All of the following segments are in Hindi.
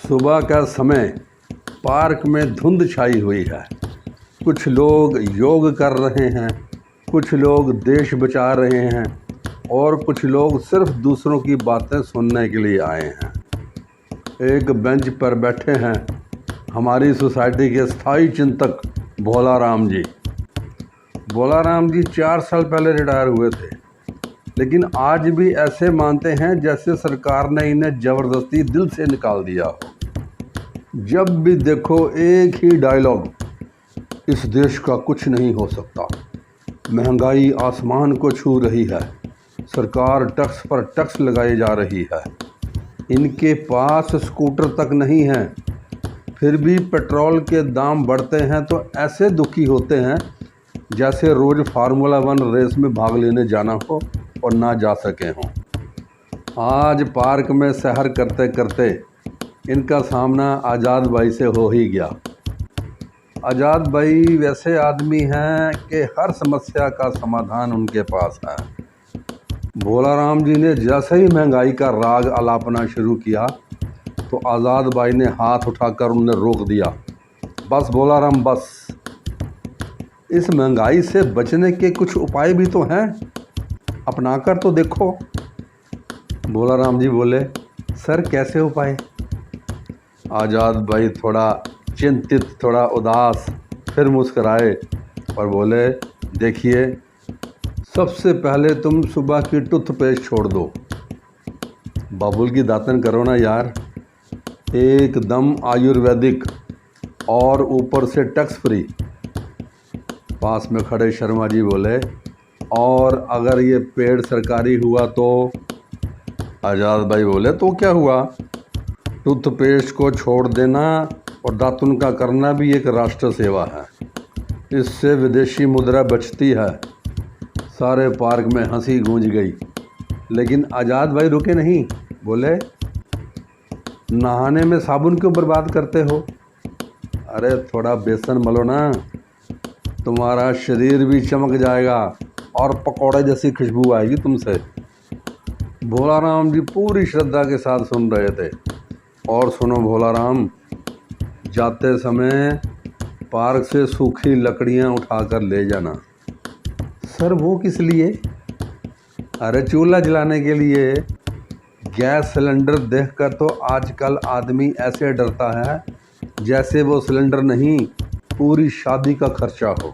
सुबह का समय पार्क में धुंध छाई हुई है। कुछ लोग योग कर रहे हैं, कुछ लोग देश बचा रहे हैं और कुछ लोग सिर्फ दूसरों की बातें सुनने के लिए आए हैं। एक बेंच पर बैठे हैं हमारी सोसाइटी के स्थायी चिंतक भोला राम जी। भोला राम जी 4 साल पहले रिटायर हुए थे, लेकिन आज भी ऐसे मानते हैं जैसे सरकार ने इन्हें ज़बरदस्ती दिल से निकाल दिया हो। जब भी देखो एक ही डायलॉग, इस देश का कुछ नहीं हो सकता, महंगाई आसमान को छू रही है, सरकार टैक्स पर टैक्स लगाई जा रही है, इनके पास स्कूटर तक नहीं है, फिर भी पेट्रोल के दाम बढ़ते हैं तो ऐसे दुखी होते हैं जैसे रोज़ फार्मूला 1 रेस में भाग लेने जाना हो और ना जा सके हों। आज पार्क में सैर करते करते इनका सामना आज़ाद भाई से हो ही गया। आज़ाद भाई वैसे आदमी हैं कि हर समस्या का समाधान उनके पास है। भोला राम जी ने जैसे ही महंगाई का राग अलापना शुरू किया तो आज़ाद भाई ने हाथ उठाकर उन्हें रोक दिया। बस भोला राम बस, इस महंगाई से बचने के कुछ उपाय भी तो हैं, अपनाकर तो देखो। भोला राम जी बोले, सर कैसे उपाय? आज़ाद भाई थोड़ा चिंतित, थोड़ा उदास, फिर मुस्कराए और बोले, देखिए, सबसे पहले तुम सुबह की टूथपेस्ट छोड़ दो, बाबुल की दातन करो ना यार, एकदम आयुर्वेदिक और ऊपर से टैक्स फ्री। पास में खड़े शर्मा जी बोले, और अगर ये पेड़ सरकारी हुआ तो? आज़ाद भाई बोले, तो क्या हुआ, टूथपेस्ट को छोड़ देना और दातुन का करना भी एक राष्ट्र सेवा है, इससे विदेशी मुद्रा बचती है। सारे पार्क में हंसी गूंज गई, लेकिन आज़ाद भाई रुके नहीं, बोले, नहाने में साबुन क्यों बर्बाद करते हो? अरे थोड़ा बेसन मलो ना, तुम्हारा शरीर भी चमक जाएगा और पकौड़े जैसी खुशबू आएगी तुमसे। भोला राम जी पूरी श्रद्धा के साथ सुन रहे थे। और सुनो भोला राम, जाते समय पार्क से सूखी लकड़ियां उठाकर ले जाना। सर वो किस लिए? अरे चूल्हा जलाने के लिए। गैस सिलेंडर देखकर तो आजकल आदमी ऐसे डरता है जैसे वो सिलेंडर नहीं, पूरी शादी का खर्चा हो।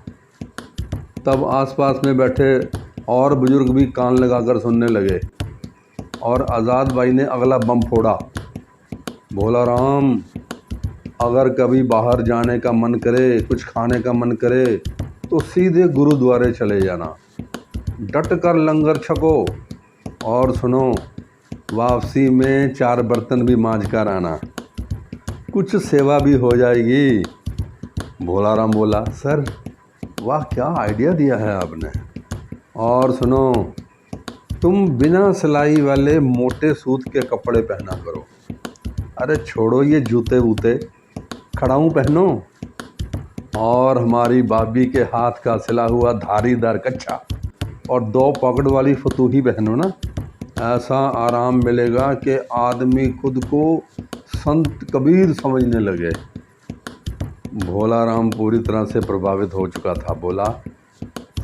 तब आसपास में बैठे और बुजुर्ग भी कान लगाकर सुनने लगे और आज़ाद भाई ने अगला बम फोड़ा। भोला राम, अगर कभी बाहर जाने का मन करे, कुछ खाने का मन करे तो सीधे गुरुद्वारे चले जाना, डट कर लंगर छको और सुनो, वापसी में 4 बर्तन भी मांझ कर आना, कुछ सेवा भी हो जाएगी। भोला राम बोला, सर वाह क्या आइडिया दिया है आपने। और सुनो, तुम बिना सिलाई वाले मोटे सूत के कपड़े पहना करो। अरे छोड़ो ये जूते वूते, खड़ाऊँ पहनो और हमारी भाभी के हाथ का सिला हुआ धारीदार कच्छा और 2 पॉकेट वाली फतूही पहनो ना, ऐसा आराम मिलेगा कि आदमी खुद को संत कबीर समझने लगे। भोला राम पूरी तरह से प्रभावित हो चुका था। बोला,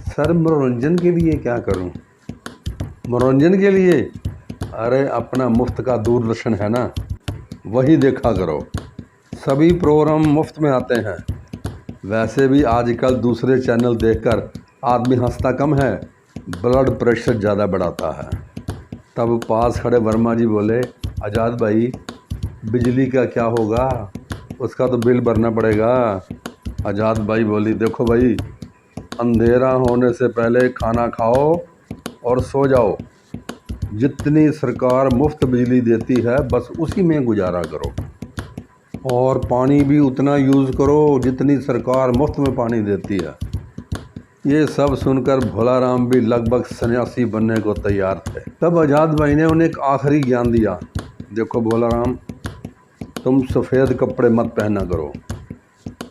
सर मनोरंजन के लिए क्या करूं? मनोरंजन के लिए? अरे अपना मुफ्त का दूरदर्शन है ना, वही देखा करो, सभी प्रोग्राम मुफ्त में आते हैं। वैसे भी आजकल दूसरे चैनल देखकर आदमी हंसता कम है, ब्लड प्रेशर ज़्यादा बढ़ाता है। तब पास खड़े वर्मा जी बोले, आज़ाद भाई बिजली का क्या होगा, उसका तो बिल भरना पड़ेगा। आज़ाद भाई बोली, देखो भाई, अंधेरा होने से पहले खाना खाओ और सो जाओ, जितनी सरकार मुफ्त बिजली देती है बस उसी में गुजारा करो, और पानी भी उतना यूज़ करो जितनी सरकार मुफ्त में पानी देती है। ये सब सुनकर भोला राम भी लगभग सन्यासी बनने को तैयार थे। तब आज़ाद भाई ने उन्हें एक आखिरी ज्ञान दिया, देखो भोला राम, तुम सफ़ेद कपड़े मत पहना करो,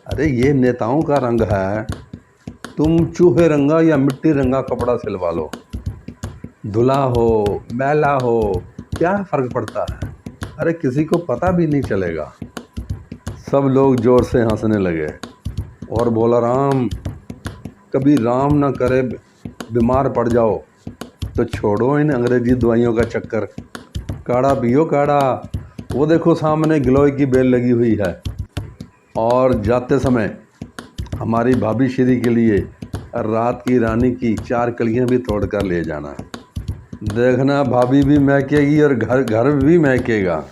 अरे ये नेताओं का रंग है, तुम चूहे रंगा या मिट्टी रंगा कपड़ा सिलवा लो, धुला हो मैला हो क्या फ़र्क पड़ता है, अरे किसी को पता भी नहीं चलेगा। सब लोग जोर से हंसने लगे और बोला, राम, कभी राम ना करे बीमार पड़ जाओ तो छोड़ो इन अंग्रेजी दवाइयों का चक्कर, काढ़ा पियो काढ़ा। वो देखो सामने गिलोय की बेल लगी हुई है, और जाते समय हमारी भाभी श्री के लिए रात की रानी की 4 कलियां भी तोड़ कर ले जाना। देखना भाभी भी महकेगी और घर भी महकेगा,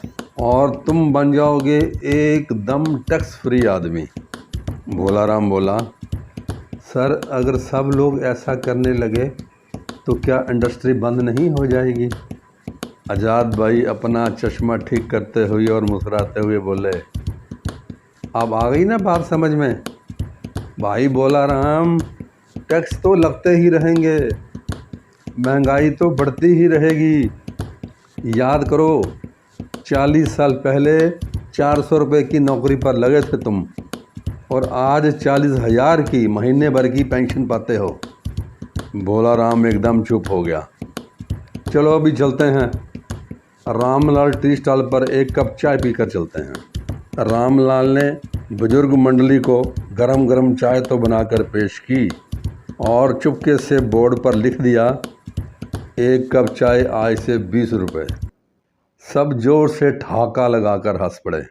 और तुम बन जाओगे एकदम टैक्स फ्री आदमी। भोला राम बोला, सर अगर सब लोग ऐसा करने लगे तो क्या इंडस्ट्री बंद नहीं हो जाएगी? आज़ाद भाई अपना चश्मा ठीक करते हुए और मुस्कुराते हुए बोले, अब आ गई ना बात समझ में? भाई बोला, राम, टैक्स तो लगते ही रहेंगे, महंगाई तो बढ़ती ही रहेगी। याद करो 40 साल पहले 400 रुपये की नौकरी पर लगे थे तुम, और आज 40,000 की महीने भर की पेंशन पाते हो। भोला राम एकदम चुप हो गया। चलो अभी चलते हैं, रामलाल टी स्टॉल पर एक कप चाय पीकर चलते हैं। रामलाल ने बुजुर्ग मंडली को गरम गरम चाय तो बनाकर पेश की और चुपके से बोर्ड पर लिख दिया, 1 कप चाय आज से 20 रुपये। सब जोर से ठहाका लगाकर हंस पड़े।